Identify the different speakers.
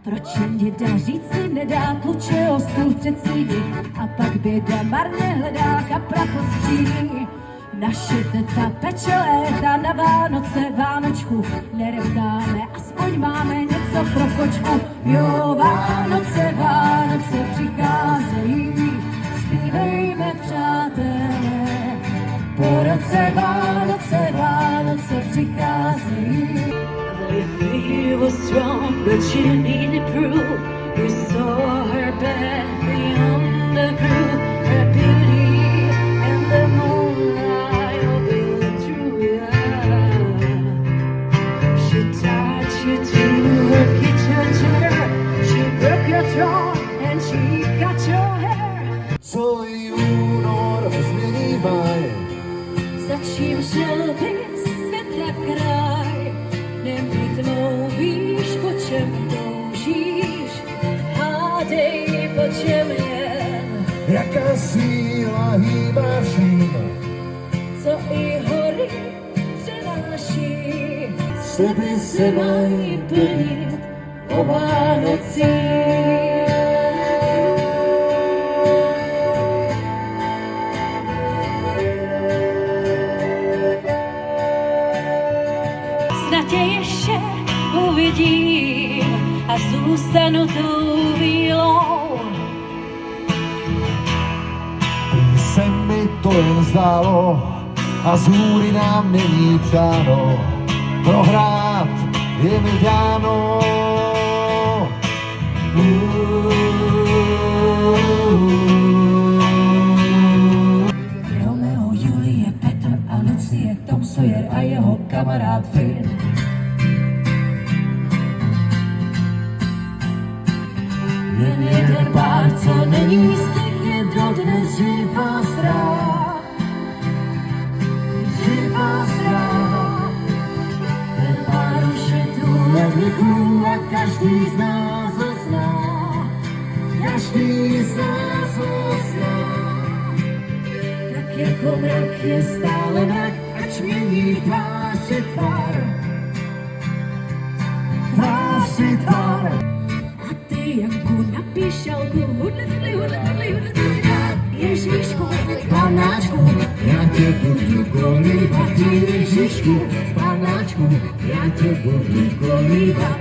Speaker 1: Proč jen děda říct si nedá, tluče o stůl před sídy a pak běda marně hledá kapra postřídí. Naše teta peče léta na Vánoce Vánočku nereptáme, aspoň máme něco pro kočku. Jo, Vánoce, Vánoce přicházejí, zpívejme přátelé. Po roce Vánoce, Vánoce přicházejí. Olivia was strong, but she needed proof. We saw her back beyond the view, her beauty and the moonlight opened through your eyes. She tied you to her kitchen chair, she broke your throne and she cut your hair.
Speaker 2: Celý únor změní báje,
Speaker 1: Za čím šel bys světla kraj, nemít mluvíš, po čem toužíš, hádej, po čem jen.
Speaker 2: jaká síla hýbá vším,
Speaker 1: Co i hory přenáší,
Speaker 2: sliby se mají
Speaker 1: plnit o Vánocích. Snad tě ještě uvidím a zůstanu tou vílou.
Speaker 2: se mi to jen zdálo a z hůry nám není přáno, prohrát je mi dáno.
Speaker 1: Romeo, Julie, Petr a Lucie, Tom Sawyer a jeho kamarád Finn. Jen jeden pár, co není z nich, je dodnes živá zpráva. Živá zpráva. Ten pár už je tu letníků a každý z nás ho zná. Každý z nás ho zná. Tak jako mrak je stále mrak, ač mění tvář i tvar. Tvář i tvar. A ty, Janku, napiš šalku, hudle, Ježíšku, panáčku, já tě budu kolíbat, Ježíšku, panáčku, já tě budu kolíbat.